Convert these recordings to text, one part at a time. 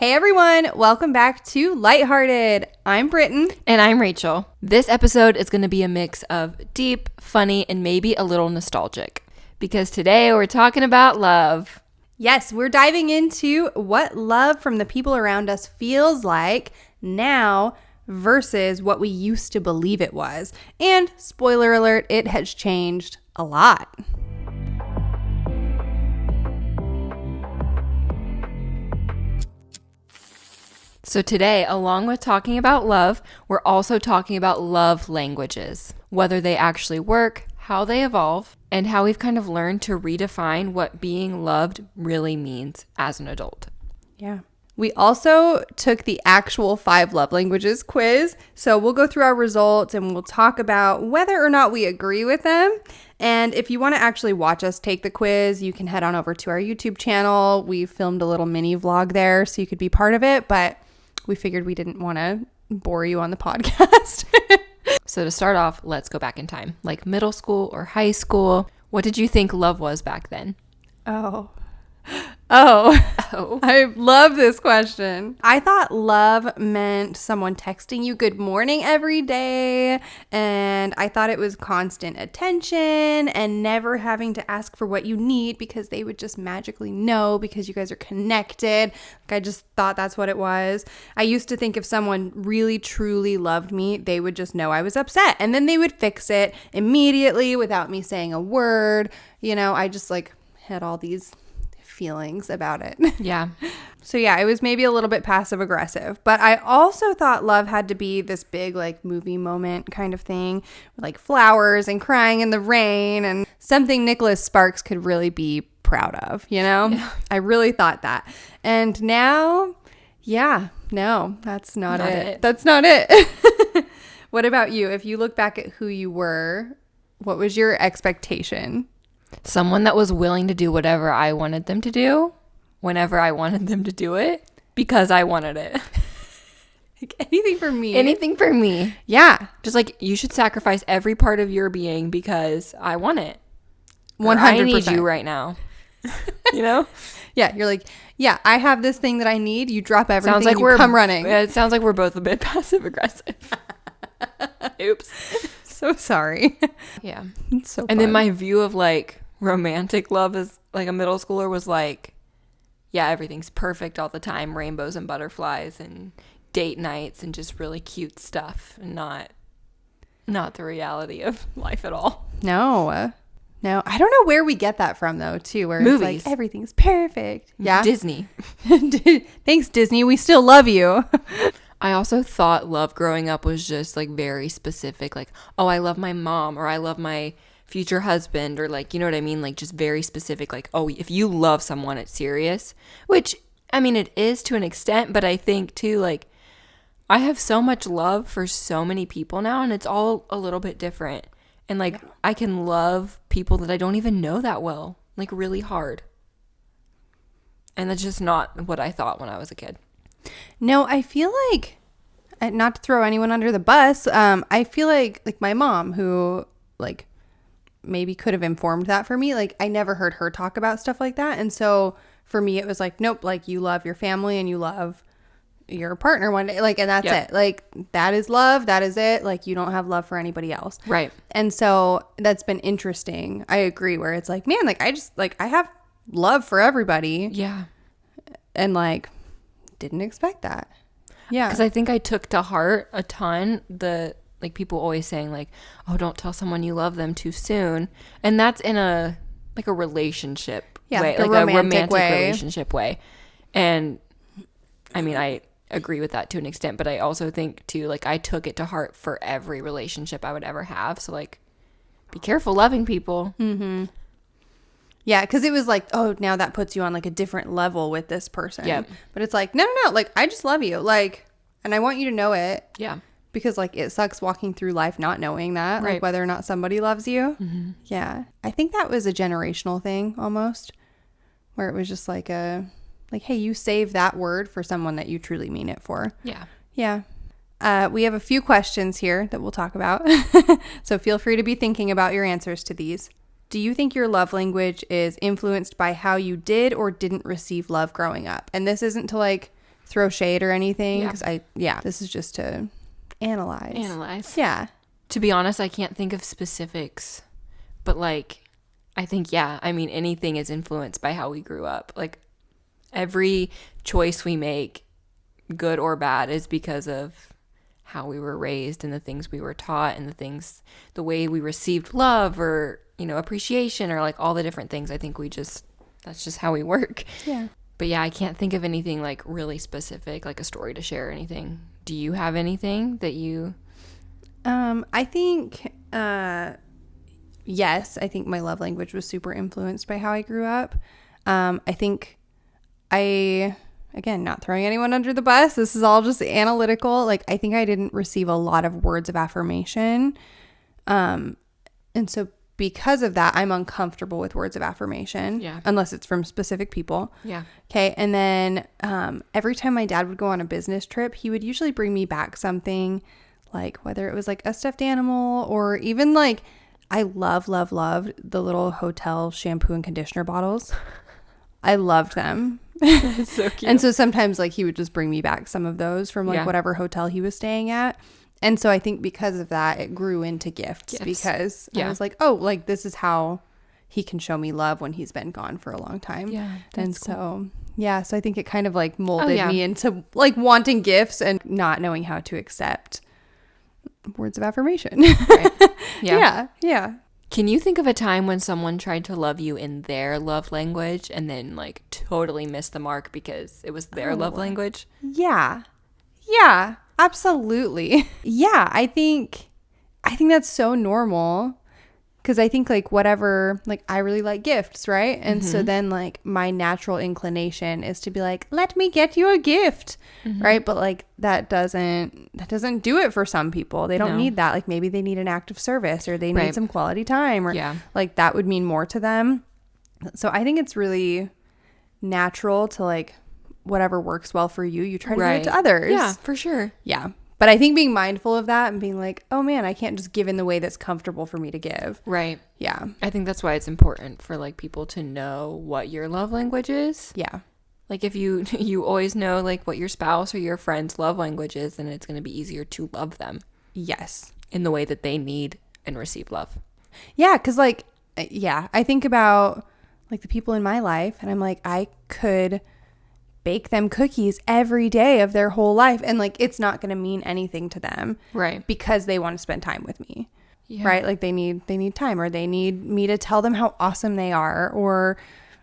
Hey everyone, welcome back to LightHearted. I'm Britton. And I'm Rachel. This episode is going to be a mix of deep, funny, and maybe a little nostalgic. Because today we're talking about love. Yes, we're diving into what love from the people around us feels like now versus what we used to believe it was. And spoiler alert, it has changed a lot. So today, along with talking about love, we're also talking about love languages, whether they actually work, how they evolve, and how we've kind of learned to redefine what being loved really means as an adult. Yeah. We also took the actual 5 love languages quiz. So we'll go through our results and we'll talk about whether or not we agree with them. And if you want to actually watch us take the quiz, you can head on over to our YouTube channel. We filmed a little mini vlog there so you could be part of it, but we figured we didn't want to bore you on the podcast. So to start off, let's go back in time, like middle school or high school. What did you think love was back then? Oh, I love this question. I thought love meant someone texting you good morning every day. And I thought it was constant attention and never having to ask for what you need because they would just magically know because you guys are connected. Like, I just thought that's what it was. I used to think if someone really truly loved me, they would just know I was upset. And then they would fix it immediately without me saying a word. You know, I just had all these feelings about it. Yeah. So yeah, it was maybe a little bit passive aggressive, but I also thought love had to be this big movie moment kind of thing, like flowers and crying in the rain and something Nicholas Sparks could really be proud of, you know? Yeah. I really thought that. And now, yeah, no, that's not it. That's not it. What about you? If you look back at who you were, what was your expectation? Someone that was willing to do whatever I wanted them to do, whenever I wanted them to do it, because I wanted it. Anything for me. Anything for me. Yeah. Just you should sacrifice every part of your being because I want it. 100%. I need you right now. You know? Yeah. You're like, yeah, I have this thing that I need. You drop everything and you come running. It sounds like we're both a bit passive aggressive. Oops. So sorry. Yeah. It's so fun. And then my view of romantic love as a middle schooler was yeah, everything's perfect all the time, rainbows and butterflies and date nights and just really cute stuff, and not the reality of life at all. No, I don't know where we get that from though too, where movies. It's everything's perfect. Yeah. Disney. Thanks Disney, we still love you. I also thought love growing up was just very specific, oh, I love my mom, or I love my future husband, or you know what I mean, just very specific, oh, if you love someone, it's serious, which I mean it is to an extent, but I think too I have so much love for so many people now, and it's all a little bit different, and yeah. I can love people that I don't even know that well, really hard, and that's just not what I thought when I was a kid. No, I feel not to throw anyone under the bus, I feel like my mom, who maybe could have informed that for me. I never heard her talk about stuff like that. And so for me, it was nope, you love your family and you love your partner one day. And that's it. That is love. That is it. You don't have love for anybody else. Right. And so that's been interesting. I agree, where it's man, I just, I have love for everybody. Yeah. And didn't expect that. Yeah. Because I think I took to heart a ton the people always saying oh, don't tell someone you love them too soon, and that's in a a relationship way, a romantic relationship way. And I mean, I agree with that to an extent, but I also think too I took it to heart for every relationship I would ever have. So be careful loving people. Mm-hmm. Yeah, because it was oh, now that puts you on a different level with this person. Yeah. But it's no, I just love you. And I want you to know it. Yeah. Because it sucks walking through life not knowing that, right. Whether or not somebody loves you. Mm-hmm. Yeah. I think that was a generational thing almost, where it was just hey, you save that word for someone that you truly mean it for. Yeah. Yeah. We have a few questions here that we'll talk about. So feel free to be thinking about your answers to these. Do you think your love language is influenced by how you did or didn't receive love growing up? And this isn't to throw shade or anything, because this is just to analyze. Yeah. To be honest, I can't think of specifics, but like, I think, I mean, anything is influenced by how we grew up. Like, every choice we make, good or bad, is because of how we were raised and the things we were taught and the way we received love or, appreciation or like all the different things. I think that's just how we work. Yeah. But I can't think of anything like really specific, like a story to share or anything. Do you have anything that you... I think, yes, I think my love language was super influenced by how I grew up. I think again, not throwing anyone under the bus, this is all just analytical. Like, I think I didn't receive a lot of words of affirmation. And so because of that, I'm uncomfortable with words of affirmation. Yeah. Unless it's from specific people. Yeah. Okay. And then every time my dad would go on a business trip, he would usually bring me back something, like whether it was like a stuffed animal or even like, I loved the little hotel shampoo and conditioner bottles. I loved them. That's so cute. And so sometimes like he would just bring me back some of those from like whatever hotel he was staying at. And so I think because of that, it grew into gifts. Because I was like, oh, like this is how he can show me love when he's been gone for a long time. Yeah. And so, so I think it kind of like molded me into like wanting gifts and not knowing how to accept words of affirmation. Right. Yeah. Can you think of a time when someone tried to love you in their love language and then like totally missed the mark because it was their love language? Yeah, absolutely. Yeah, I think that's so normal, because I think like whatever, like I really like gifts, right? And so then like my natural inclination is to be like, let me get you a gift, right? But like that doesn't do it for some people. They don't need that. Like maybe they need an act of service, or they need some quality time, or like that would mean more to them. So I think it's really natural to like whatever works well for you, you try to give it to others. Yeah, for sure. Yeah. But I think being mindful of that and being like, oh man, I can't just give in the way that's comfortable for me to give. Right. Yeah. I think that's why it's important for like people to know what your love language is. Yeah. Like if you always know like what your spouse or your friend's love language is, then it's going to be easier to love them. Yes. In the way that they need and receive love. Yeah. Cause like, I think about like the people in my life and I'm like, I could bake them cookies every day of their whole life, and like it's not going to mean anything to them, right? Because they want to spend time with me, right? Like they need time, or they need me to tell them how awesome they are, or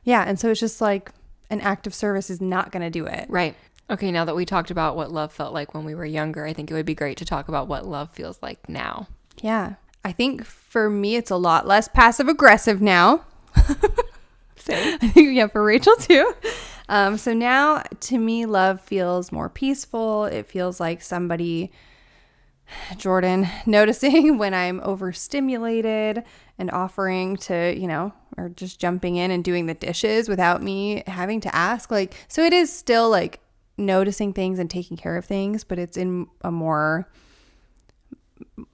and so it's just like an act of service is not going to do it, right? Okay, now that we talked about what love felt like when we were younger, I think it would be great to talk about what love feels like now. Yeah, I think for me it's a lot less passive aggressive now. Same. I think for Rachel too. So now to me, love feels more peaceful. It feels like somebody, Jordan, noticing when I'm overstimulated and offering to, or just jumping in and doing the dishes without me having to ask. Like, so it is still like noticing things and taking care of things, but it's in a more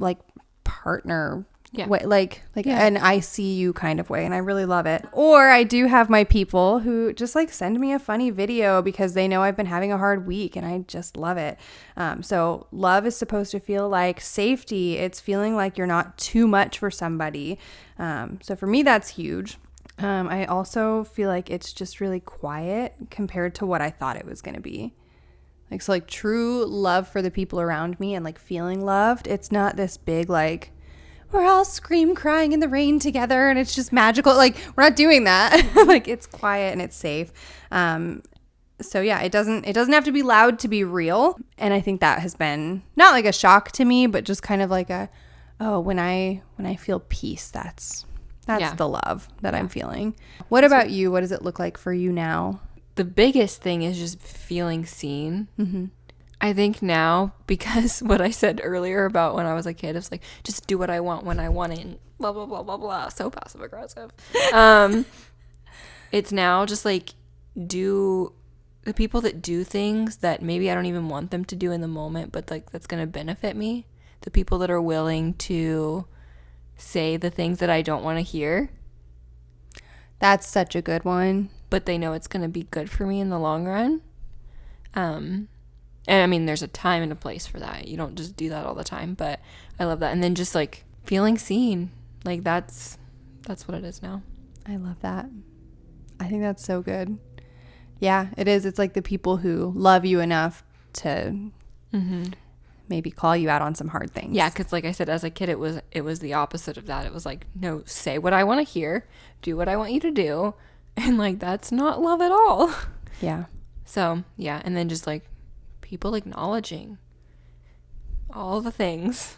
like partner way, like an I see you kind of way, and I really love it. Or I do have my people who just like send me a funny video because they know I've been having a hard week, and I just love it. So love is supposed to feel like safety. It's feeling like you're not too much for somebody. So for me, that's huge. I also feel like it's just really quiet compared to what I thought it was going to be. Like, so like true love for the people around me and like feeling loved. It's not this big like, we're all scream crying in the rain together and it's just magical. Like, we're not doing that. Like, it's quiet and it's safe. So yeah, it doesn't have to be loud to be real. And I think that has been not like a shock to me, but just kind of like when I feel peace, that's the love that I'm feeling. What about you? What does it look like for you now? The biggest thing is just feeling seen. Mm-hmm. I think now, because what I said earlier about when I was a kid, it's like, just do what I want when I want it, and blah, blah, blah, blah, blah. So passive aggressive. It's now just like, do the people that do things that maybe I don't even want them to do in the moment, but like that's going to benefit me. The people that are willing to say the things that I don't want to hear. That's such a good one. But they know it's going to be good for me in the long run. And I mean, there's a time and a place for that. You don't just do that all the time, but I love that. And then just like feeling seen, like that's what it is now. I love that. I think that's so good. Yeah, it is. It's like the people who love you enough to maybe call you out on some hard things. Yeah, because like I said, as a kid, it was the opposite of that. It was like, no, say what I want to hear, do what I want you to do, and like that's not love at all. Yeah. So yeah, and then just like people acknowledging all the things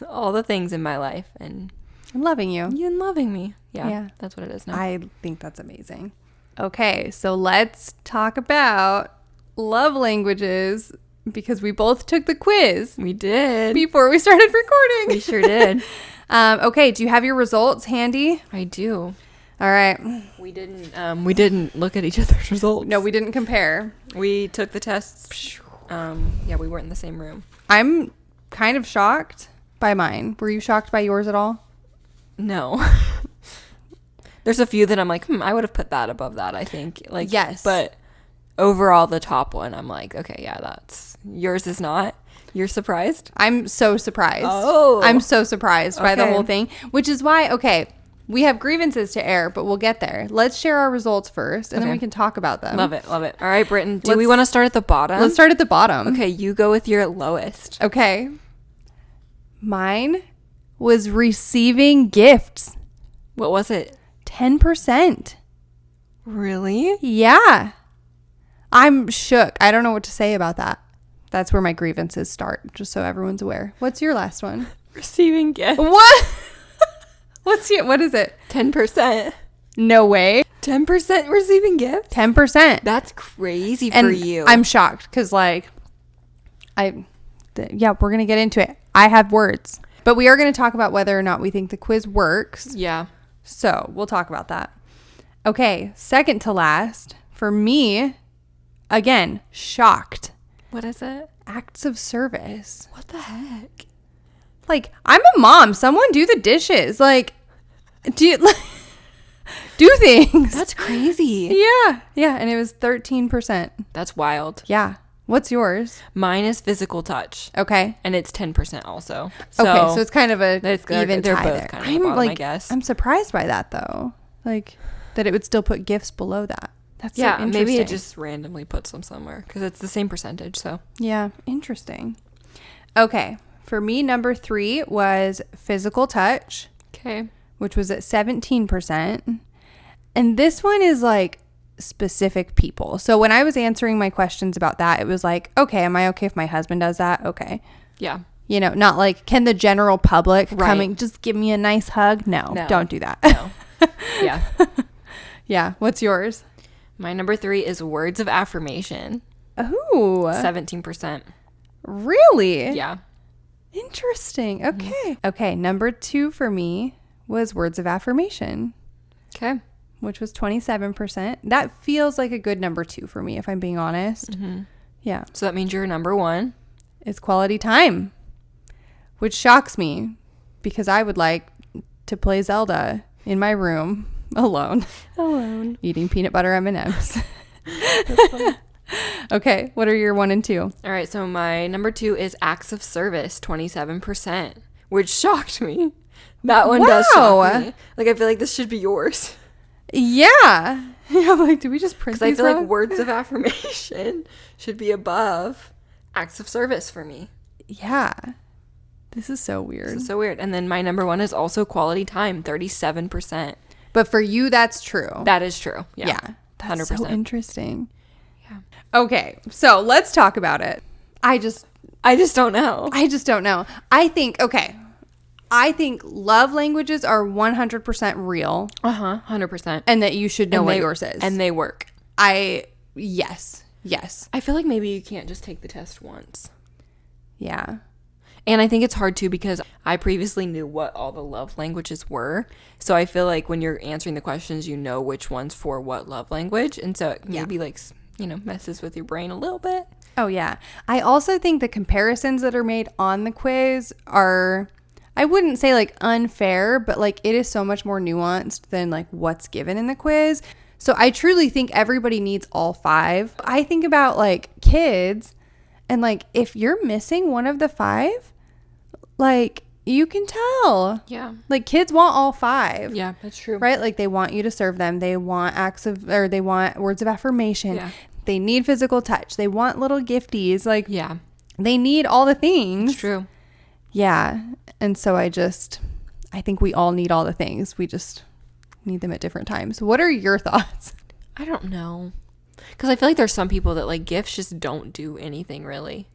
in my life and loving you and loving me. Yeah, that's what it is now. I think that's amazing. Okay, so let's talk about love languages because we both took the quiz. We did. Before we started recording. We sure did. Okay, do you have your results handy? I do. All right. We didn't look at each other's results. No, we didn't compare. We took the tests. Yeah, we weren't in the same room. I'm kind of shocked by mine. Were you shocked by yours at all? No. There's a few that I'm like, I would have put that above that, I think. Like, yes. But overall, the top one, I'm like, okay, yeah, that's yours is not. You're surprised? I'm so surprised. Oh. I'm so surprised by the whole thing, which is why, we have grievances to air, but we'll get there. Let's share our results first, and then we can talk about them. Love it. All right, Britton, do we want to start at the bottom? Let's start at the bottom. Okay, you go with your lowest. Okay. Mine was receiving gifts. What was it? 10%. Really? Yeah. I'm shook. I don't know what to say about that. That's where my grievances start, just so everyone's aware. What's your last one? Receiving gifts. What? What is it? 10%. No way. 10% receiving gifts? 10%. That's crazy for you. I'm shocked because we're going to get into it. I have words, but we are going to talk about whether or not we think the quiz works. Yeah. So we'll talk about that. Okay. Second to last for me, again, shocked. What is it? Acts of service. What the heck? Like, I'm a mom. Someone do the dishes. Like, do things. That's crazy. Yeah. Yeah. And it was 13%. That's wild. Yeah. What's yours? Mine is physical touch. Okay. And it's 10% also. So it's kind of a even they're tie both there. kind of bottom, I guess. I'm surprised by that though. Like that it would still put gifts below that. That's so interesting. Maybe it just randomly puts them somewhere because it's the same percentage. So yeah, interesting. Okay. For me, number 3 was physical touch. Okay. Which was at 17%. And this one is like specific people. So when I was answering my questions about that, it was like, okay, am I okay if my husband does that? Okay. Yeah. You know, not like, can the general public right. just give me a nice hug? No, don't do that. No. Yeah. Yeah. What's yours? My number 3 is words of affirmation. Oh. 17%. Really? Yeah. Interesting. Okay. Okay. Number 2 for me was words of affirmation. Okay. Which was 27%. That feels like a good number 2 for me, if I'm being honest. Mm-hmm. Yeah. So that means your number 1 is quality time, which shocks me because I would like to play Zelda in my room alone, eating peanut butter M&Ms. That's funny. Okay. What are your 1 and 2? All right. So my number 2 is acts of service, 27%, which shocked me. That one does shock me. Like, I feel like this should be yours. Yeah. I'm like, did we just print these? Because I feel like words of affirmation should be above acts of service for me. Yeah. This is so weird. This is so weird. And then my number 1 is also quality time, 37%. But for you, that's true. That is true. Yeah. That's 100%. so interesting. Yeah. Okay. So let's talk about it. I just don't know. I don't know. I think love languages are 100% real. 100%. And that you should know what yours is. And they work. Yes. I feel like maybe you can't just take the test once. Yeah. And I think it's hard too because I previously knew what all the love languages were. So I feel like when you're answering the questions, you know which one's for what love language. And so it maybe messes with your brain a little bit. Oh, yeah. I also think the comparisons that are made on the quiz are, I wouldn't say like unfair, but like it is so much more nuanced than like what's given in the quiz. So I truly think everybody needs all 5. I think about like kids, And like, if you're missing one of the 5, like, you can tell. Yeah. Like, kids want all 5. Yeah, that's true. Right? Like, they want you to serve them. They want they want words of affirmation. Yeah. They need physical touch. They want little gifties. Like, Yeah. they need all the things. It's true. Yeah. And so I think we all need all the things. We just need them at different times. What are your thoughts? I don't know. Because I feel like there's some people that like gifts just don't do anything really.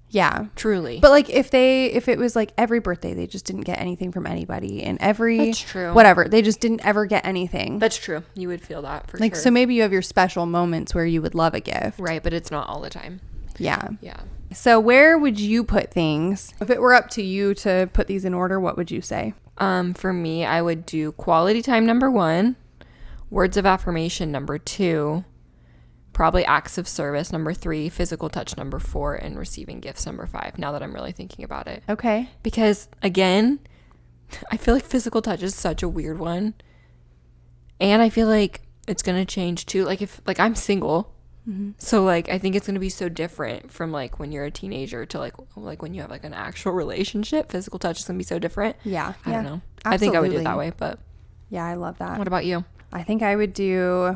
Yeah. Truly. But like if it was like every birthday, they just didn't get anything from anybody, and every That's true. whatever, they just didn't ever get anything. That's true. You would feel that for like, sure. so maybe you have your special moments where you would love a gift. Right, but it's not all the time. Yeah. Yeah. So where would you put things? If it were up to you to put these in order, what would you say? For me, I would do quality time number 1, words of affirmation number 2, probably acts of service number 3, physical touch number 4, and receiving gifts number 5, now that I'm really thinking about it. Okay. Because again, I feel like physical touch is such a weird one. And I feel like it's going to change too. Like if like I'm single, so like I think it's going to be so different from like when you're a teenager to like when you have like an actual relationship. Physical touch is going to be so different. Yeah. I don't know. Absolutely. I think I would do it that way, but Yeah, I love that. what about you? I think I would do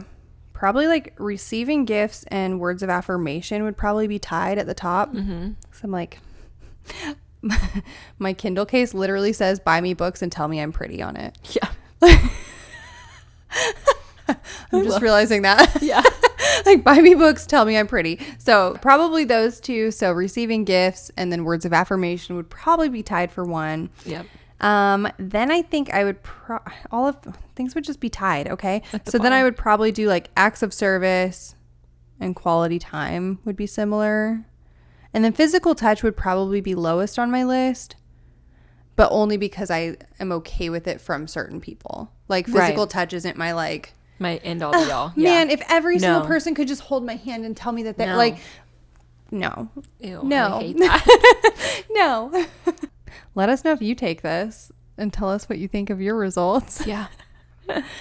probably like receiving gifts and words of affirmation would probably be tied at the top. So I'm like, my Kindle case literally says, buy me books and tell me I'm pretty on it. Yeah. I'm just realizing that. Yeah. Like, buy me books, tell me I'm pretty. So probably those two. So receiving gifts and then words of affirmation would probably be tied for 1. Yep. Then I think I would all of things would just be tied. Okay. At the So then I bottom. would probably do like acts of service and quality time would be similar. And then physical touch would probably be lowest on my list, but only because I am okay with it from certain people. Like physical touch isn't my like, My end all be all. man, if every single No. person could just hold my hand and tell me that they're No. like, no, Ew, no, I hate that. no. Let us know if you take this and tell us what you think of your results. Yeah.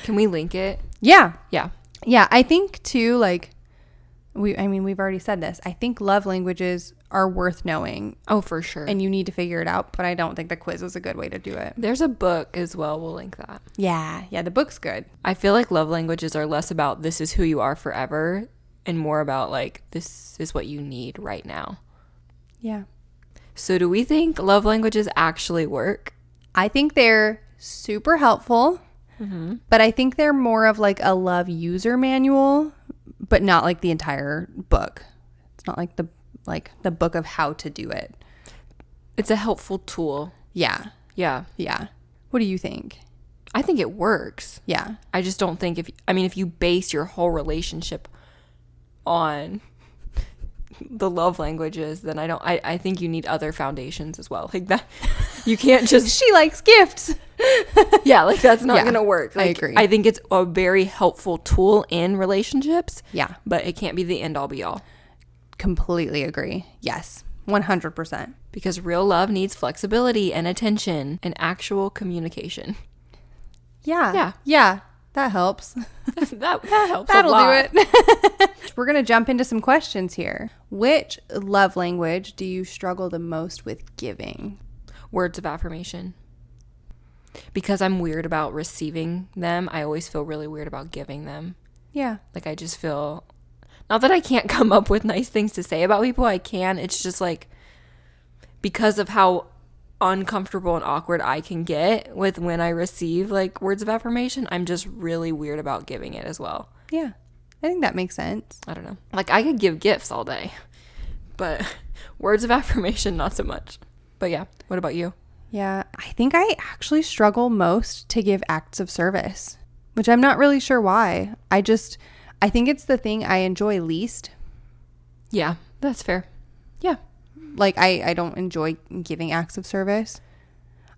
Can we link it? Yeah. Yeah. Yeah. I think too, like, we've already said this. I think love languages are worth knowing Oh, for sure. and you need to figure it out, but I don't think the quiz is a good way to do it. There's a book as well. We'll link that. Yeah. Yeah. The book's good. I feel like love languages are less about this is who you are forever and more about like this is what you need right now. Yeah. So do we think love languages actually work? I think they're super helpful, but I think they're more of like a love user manual, but not like the entire book. It's not like the book of how to do it. It's a helpful tool. Yeah. Yeah. Yeah. What do you think? I think it works. Yeah. I just don't think if you base your whole relationship on the love languages, then I think you need other foundations as well. Like that, you can't just, She likes gifts. yeah, like that's not Yeah, going to work. I Like, agree. I think it's a very helpful tool in relationships. Yeah. But it can't be the end all be all. Completely agree. Yes. 100%. Because real love needs flexibility and attention and actual communication. Yeah. Yeah. Yeah. That helps. that helps That'll a lot. do it. We're going to jump into some questions here. Which love language do you struggle the most with giving? Words of affirmation. Because I'm weird about receiving them, I always feel really weird about giving them. Yeah. Like I just feel, not that I can't come up with nice things to say about people, I can. It's just like, because of how uncomfortable and awkward I can get with when I receive like words of affirmation, I'm just really weird about giving it as well. Yeah. I think that makes sense. I don't know. Like I could give gifts all day, but words of affirmation, not so much. But yeah, what about you? Yeah. I think I actually struggle most to give acts of service, which I'm not really sure why. I think it's the thing I enjoy least. Yeah, that's fair. Yeah. Like I don't enjoy giving acts of service.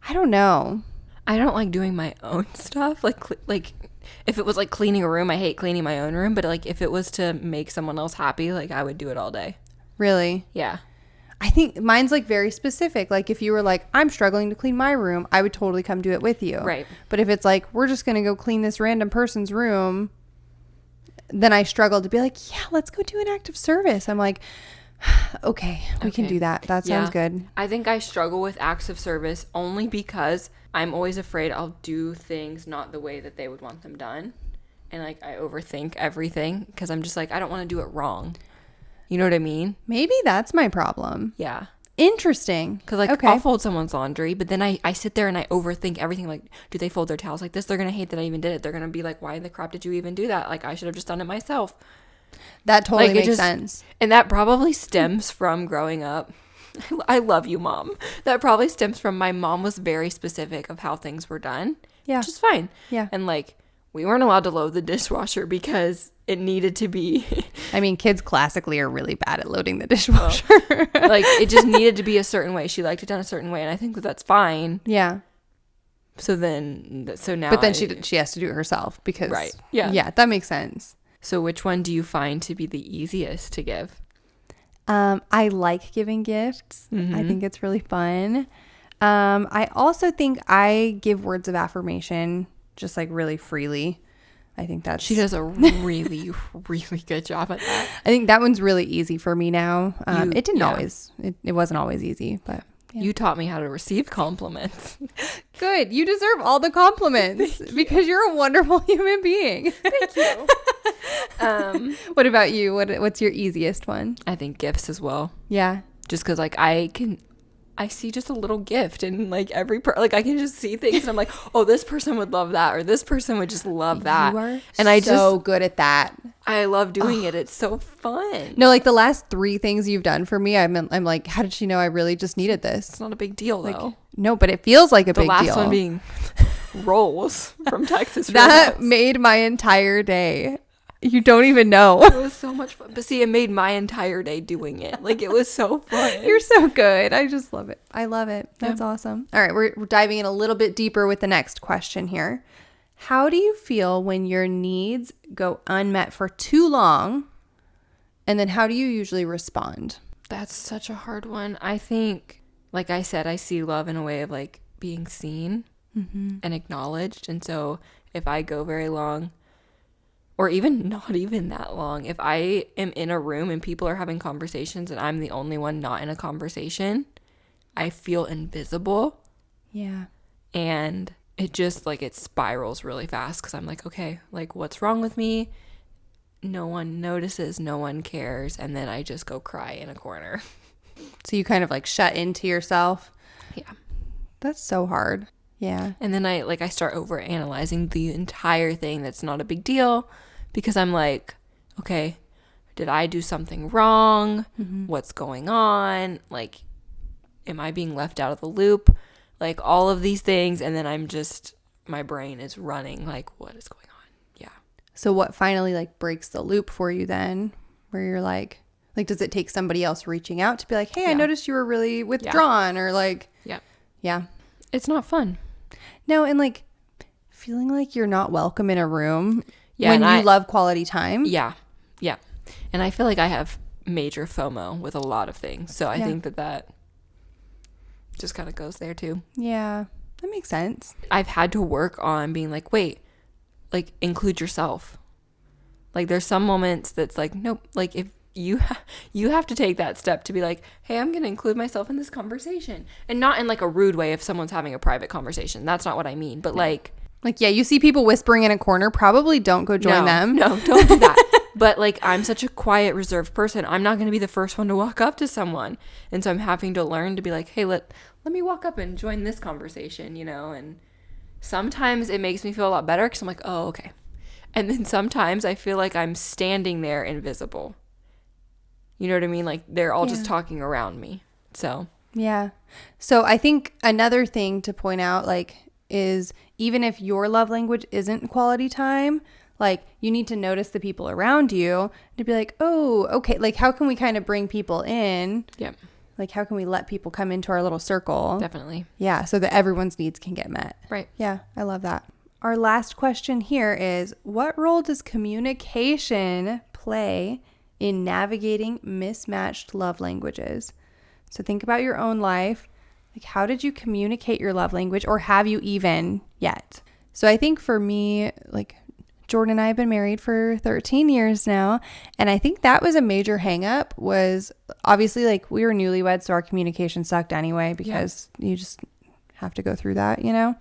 I don't know. I don't like doing my own stuff. Like if it was like cleaning a room, I hate cleaning my own room. But like if it was to make someone else happy, like I would do it all day. Really? Yeah. I think mine's like very specific. Like if you were like, I'm struggling to clean my room, I would totally come do it with you. Right. But if it's like, we're just going to go clean this random person's room, then I struggle to be like, yeah, let's go do an act of service. I'm like, Okay, we can do that. That sounds good. I think I struggle with acts of service only because I'm always afraid I'll do things not the way that they would want them done. And like I overthink everything because I'm just like, I don't want to do it wrong. You know what I mean? Maybe that's my problem. Yeah. Interesting. Because like I'll fold someone's laundry, but then I sit there and I overthink everything. Like, do they fold their towels like this? They're going to hate that I even did it. They're going to be like, why in the crap did you even do that? Like, I should have just done it myself. That totally makes sense. And that probably stems from growing up. I love you, Mom. That probably stems from my mom was very specific of how things were done. Yeah. Which is fine. Yeah. And like, we weren't allowed to load the dishwasher because it needed to be. I mean, kids classically are really bad at loading the dishwasher. Like, it just needed to be a certain way. She liked it done a certain way. And I think that's fine. Yeah. So now. But then she has to do it herself because. Right. Yeah. Yeah, that makes sense. So which one do you find to be the easiest to give? I like giving gifts. I think it's really fun. I also think I give words of affirmation just like really freely. I think she does a really, really good job at that. I think that one's really easy for me now. It didn't always, it wasn't always easy, but. Yeah. You taught me how to receive compliments. Good. You deserve all the compliments because you're a wonderful human being. Thank you. What about you? What's your easiest one? I think gifts as well. Yeah. Just because like I see just a little gift and like I can just see things and I'm like, oh, this person would love that or this person would just love that. You are and I so good at that. I love doing it. It's so fun. No, like the last 3 things you've done for me, I'm like, how did she know I really just needed this? It's not a big deal though. No, but it feels like a big deal. The last one being rolls from Texas. That made my entire day. You don't even know. It was so much fun. But see, it made my entire day doing it. Like, it was so fun. You're so good. I just love it. I love it. That's awesome. All right, we're diving in a little bit deeper with the next question here. How do you feel when your needs go unmet for too long? And then how do you usually respond? That's such a hard one. I think, like I said, I see love in a way of like being seen and acknowledged. And so if I go very long, or even not even that long, if I am in a room and people are having conversations and I'm the only one not in a conversation, I feel invisible. Yeah. And it just like it spirals really fast because I'm like, okay, like what's wrong with me? No one notices, no one cares. And then I just go cry in a corner. So you kind of like shut into yourself. Yeah. That's so hard. Yeah. And then I start over analyzing the entire thing that's not a big deal because I'm like, okay, did I do something wrong? What's going on? Like, am I being left out of the loop? Like all of these things. And then my brain is running like, what is going on? Yeah. So what finally like breaks the loop for you then where you're like, does it take somebody else reaching out to be like, hey, I noticed you were really withdrawn or like, yeah. It's not fun. No, and like feeling like you're not welcome in a room when you love quality time. Yeah. Yeah. And I feel like I have major FOMO with a lot of things. So I think that just kind of goes there too. Yeah. That makes sense. I've had to work on being like, wait, like include yourself. Like there's some moments that's like, nope, like if you have to take that step to be like, hey, I'm going to include myself in this conversation. And not in like a rude way if someone's having a private conversation. That's not what I mean. But like, yeah, you see people whispering in a corner, probably don't go join them. No, don't do that. But like, I'm such a quiet, reserved person. I'm not going to be the first one to walk up to someone. And so I'm having to learn to be like, hey, let me walk up and join this conversation, you know? And sometimes it makes me feel a lot better because I'm like, oh, okay. And then sometimes I feel like I'm standing there invisible. You know what I mean? Like they're all just talking around me. So. Yeah. So I think another thing to point out like is even if your love language isn't quality time, like you need to notice the people around you to be like, oh, okay. Like how can we kind of bring people in? Yep. Like how can we let people come into our little circle? Definitely. Yeah. So that everyone's needs can get met. Right. Yeah. I love that. Our last question here is what role does communication play in navigating mismatched love languages? So think about your own life. Like, how did you communicate your love language, or have you even yet? So I think for me, like Jordan and I have been married for 13 years now. And I think that was a major hang up, was obviously like we were newlyweds, so our communication sucked anyway, because you just have to go through that, you know?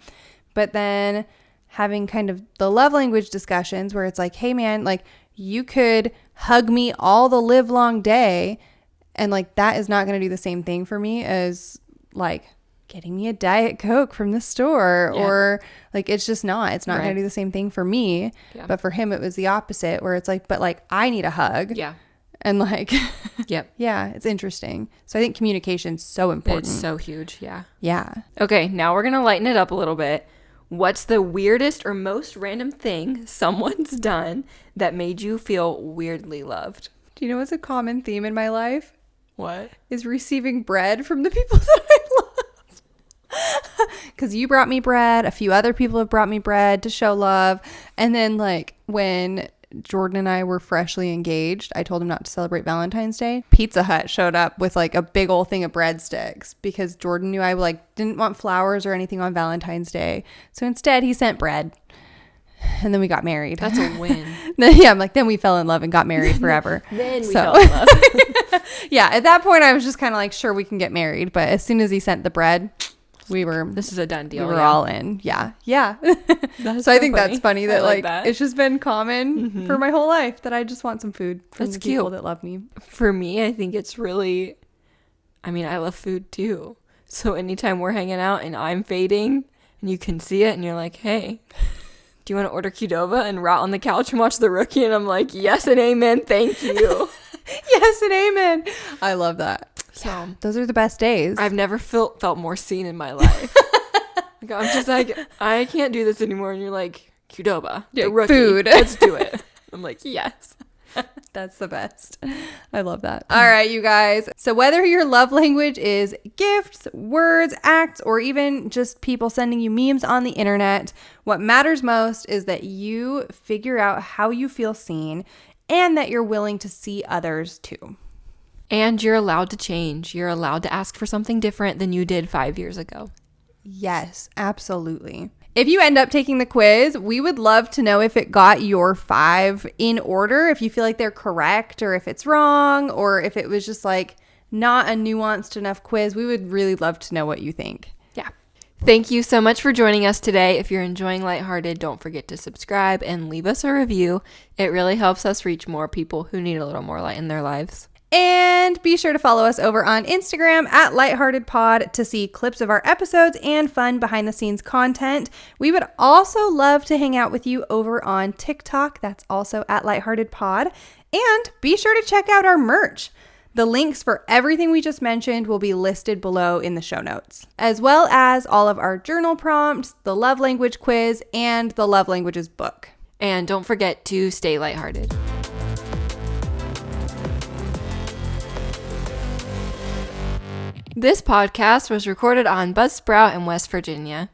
But then having kind of the love language discussions where it's like, hey man, like you could hug me all the live long day, and like that is not going to do the same thing for me as like getting me a Diet Coke from the store, or like it's not going to do the same thing for me. But for him it was the opposite, where it's like, but like I need a hug. And like it's interesting. So I think communication's so important. It's so huge. Yeah. Okay, now we're gonna lighten it up a little bit. What's the weirdest or most random thing someone's done that made you feel weirdly loved? Do you know what's a common theme in my life? What? Is receiving bread from the people that I love. Because you brought me bread. A few other people have brought me bread to show love. And then like when Jordan and I were freshly engaged, I told him not to celebrate Valentine's Day. Pizza Hut showed up with like a big old thing of breadsticks, because Jordan knew I like didn't want flowers or anything on Valentine's Day. So instead he sent bread. And then we got married. That's a win. I'm like, then we fell in love and got married forever. Then we fell in love. Yeah, at that point I was just kind of like, sure, we can get married. But as soon as he sent the bread, this is a done deal. We were all in. Yeah. So I think that's funny that like that. It's just been common for my whole life that I just want some food from the people that love me. For me, I think it's really, I mean, I love food too. So anytime we're hanging out and I'm fading and you can see it and you're like, hey, do you want to order Qdoba and rot on the couch and watch The Rookie? And I'm like, yes and amen, thank you. Yes and amen. I love that. So those are the best days. I've never felt more seen in my life. Like, I'm just like, I can't do this anymore. And you're like, Qdoba, The Rookie, food. Let's do it. I'm like, yes. That's the best. I love that. All right, you guys. So whether your love language is gifts, words, acts, or even just people sending you memes on the internet, what matters most is that you figure out how you feel seen and that you're willing to see others too. And you're allowed to change. You're allowed to ask for something different than you did 5 years ago. Yes, absolutely. If you end up taking the quiz, we would love to know if it got your 5 in order, if you feel like they're correct or if it's wrong, or if it was just like not a nuanced enough quiz. We would really love to know what you think. Yeah. Thank you so much for joining us today. If you're enjoying Lighthearted, don't forget to subscribe and leave us a review. It really helps us reach more people who need a little more light in their lives. And be sure to follow us over on Instagram at LightHeartedPod to see clips of our episodes and fun behind the scenes content. We would also love to hang out with you over on TikTok. That's also at LightHeartedPod. And be sure to check out our merch. The links for everything we just mentioned will be listed below in the show notes, as well as all of our journal prompts, the love language quiz, and the love languages book. And don't forget to stay lighthearted. This podcast was recorded on Buzzsprout in West Virginia.